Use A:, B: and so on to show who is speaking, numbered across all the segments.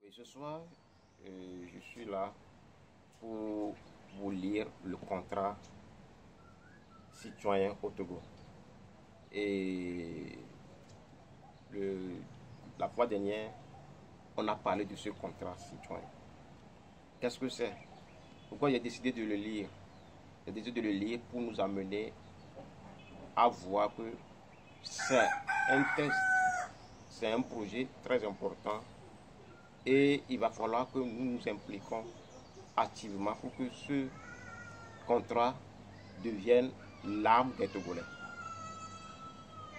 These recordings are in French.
A: Et ce soir, je suis là pour vous lire le contrat citoyen au Togo. Et la fois dernière, on a parlé de ce contrat citoyen. Qu'est-ce que c'est? Pourquoi j'ai décidé de le lire? J'ai décidé de le lire pour nous amener à voir que c'est un test, c'est un projet très important et il va falloir que nous nous impliquions activement pour que ce contrat devienne l'âme des Togolais.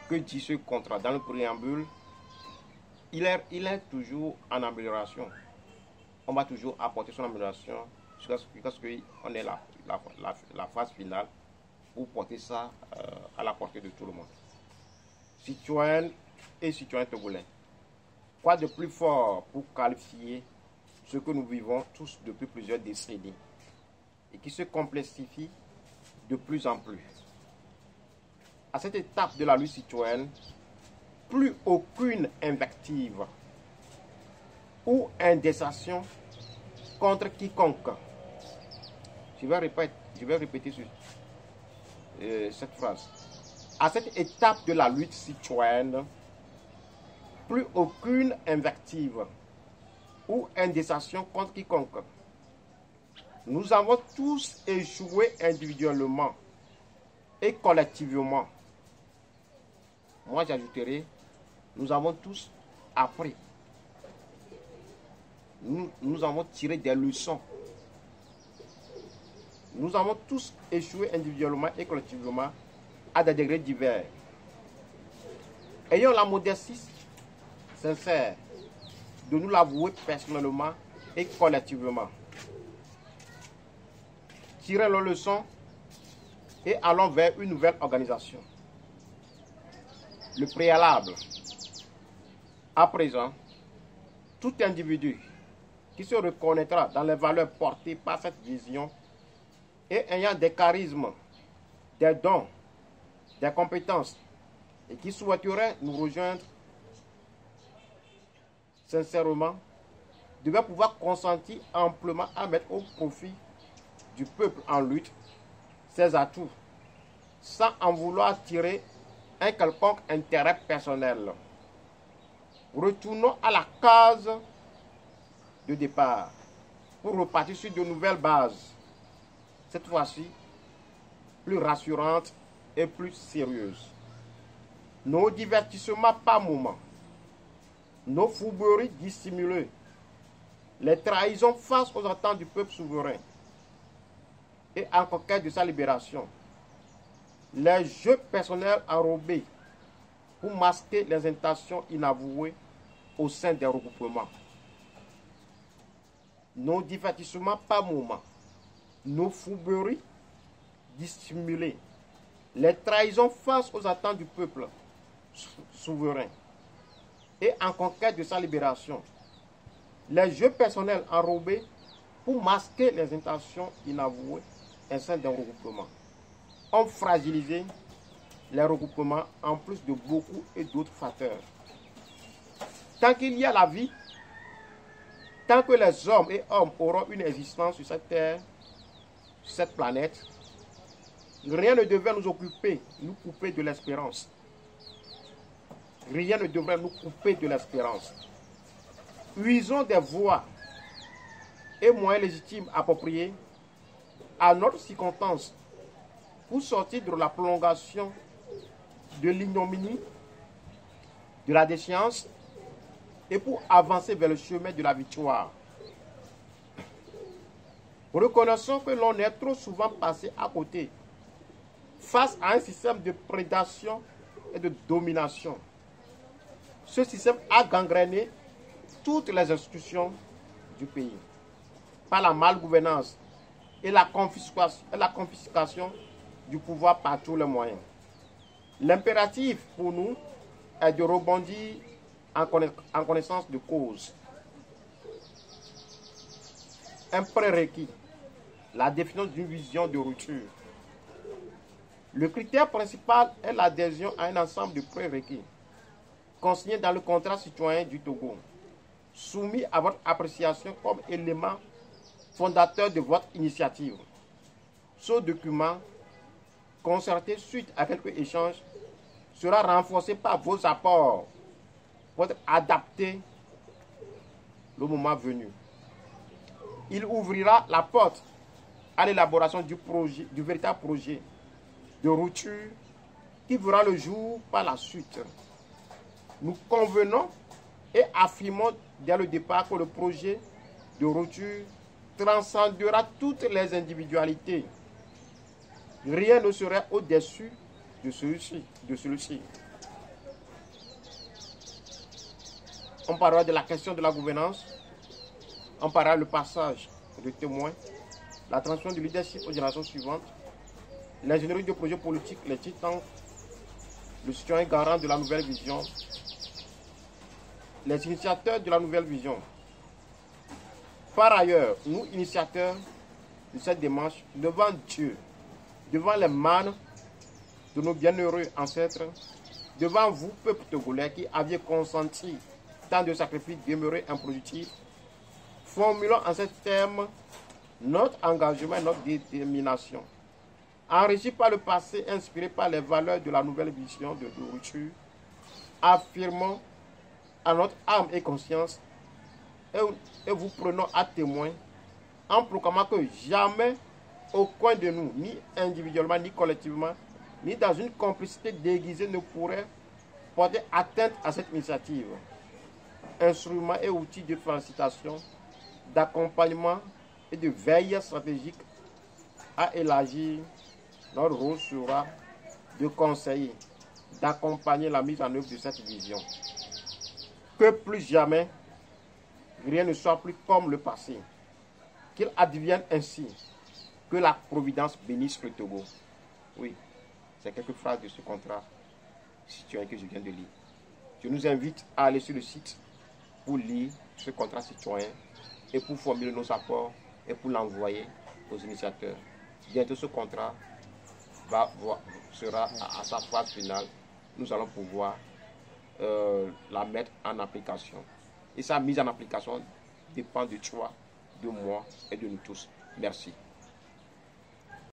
A: Que dit ce contrat? Dans le préambule, il est toujours en amélioration. On va toujours apporter son amélioration jusqu'à ce qu'on ait la phase finale pour porter ça à la portée de tout le monde. Citoyennes et citoyens togolais, quoi de plus fort pour qualifier ce que nous vivons tous depuis plusieurs décennies et qui se complexifie de plus en plus. À cette étape de la lutte citoyenne, plus aucune invective ou indexation contre quiconque. Je vais répéter cette phrase. À cette étape de la lutte citoyenne, plus aucune invective ou indexation contre quiconque. Nous avons tous échoué individuellement et collectivement. Moi, j'ajouterai, nous avons tous appris. Nous avons tiré des leçons. Nous avons tous échoué individuellement et collectivement à des degrés divers. Ayons la modestie sincère de nous l'avouer personnellement et collectivement. Tirez les leçons et allons vers une nouvelle organisation. Le préalable. À présent, tout individu qui se reconnaîtra dans les valeurs portées par cette vision et ayant des charismes, des dons, des compétences et qui souhaiterait nous rejoindre sincèrement, devait pouvoir consentir amplement à mettre au profit du peuple en lutte ses atouts, sans en vouloir tirer un quelconque intérêt personnel. Retournons à la case de départ pour repartir sur de nouvelles bases, cette fois-ci plus rassurantes et plus sérieuses. Nos divertissements par moments, nos fourberies dissimulées, les trahisons face aux attentes du peuple souverain et en conquête de sa libération, les jeux personnels enrobés pour masquer les intentions inavouées au sein des regroupements, nos divertissements par moments, nos fourberies dissimulées, les trahisons face aux attentes du peuple souverain et en conquête de sa libération, les jeux personnels enrobés pour masquer les intentions inavouées au sein d'un regroupement, ont fragilisé les regroupements en plus de beaucoup et d'autres facteurs. Tant qu'il y a la vie, tant que les hommes et hommes auront une existence sur cette terre, sur cette planète, rien ne devrait nous occuper, nous couper de l'espérance. Rien ne devrait nous couper de l'espérance. Usons des voies et moyens légitimes appropriés à notre circonstance pour sortir de la prolongation de l'ignominie, de la déchéance et pour avancer vers le chemin de la victoire. Reconnaissons que l'on est trop souvent passé à côté face à un système de prédation et de domination. Ce système a gangréné toutes les institutions du pays par la malgouvernance et la confiscation du pouvoir par tous les moyens. L'impératif pour nous est de rebondir en connaissance de cause. Un prérequis, la définition d'une vision de rupture. Le critère principal est l'adhésion à un ensemble de prérequis consignés dans le contrat citoyen du Togo. soumis à votre appréciation comme élément fondateur de votre initiative. Ce document, concerté suite à quelques échanges, sera renforcé par vos apports pour être adapté le moment venu. Il ouvrira la porte à l'élaboration du véritable projet de rupture qui verra le jour par la suite. Nous convenons et affirmons dès le départ que le projet de rupture transcendera toutes les individualités. Rien ne serait au-dessus de celui-ci. On parlera de la question de la gouvernance, on parlera le passage de témoins, la transmission du leadership aux générations suivantes, l'ingénierie de projets politiques, les titans, le citoyen garant de la nouvelle vision, les initiateurs de la nouvelle vision. Par ailleurs, nous, initiateurs de cette démarche, devant Dieu, devant les mânes de nos bienheureux ancêtres, devant vous, peuple togolais, qui aviez consenti tant de sacrifices demeurés improductifs, formulons en ces termes notre engagement et notre détermination. Enrichis par le passé, inspirés par les valeurs de la nouvelle vision de rupture, affirmons à notre âme et conscience et vous prenons à témoin en proclamant que jamais aucun de nous, ni individuellement, ni collectivement, ni dans une complicité déguisée, ne pourrait porter atteinte à cette initiative. Instrument et outil de félicitation, d'accompagnement et de veille stratégique à élargir, notre rôle sera de conseiller, d'accompagner la mise en œuvre de cette vision. Que plus jamais, rien ne soit plus comme le passé. Qu'il advienne ainsi, que la Providence bénisse le Togo. Oui, c'est quelques phrases de ce contrat citoyen que je viens de lire. Je nous invite à aller sur le site pour lire ce contrat citoyen et pour formuler nos apports et pour l'envoyer aux initiateurs. Bientôt ce contrat sera à sa phase finale. Nous allons pouvoir la mettre en application. Et sa mise en application dépend de toi, de moi et de nous tous. Merci.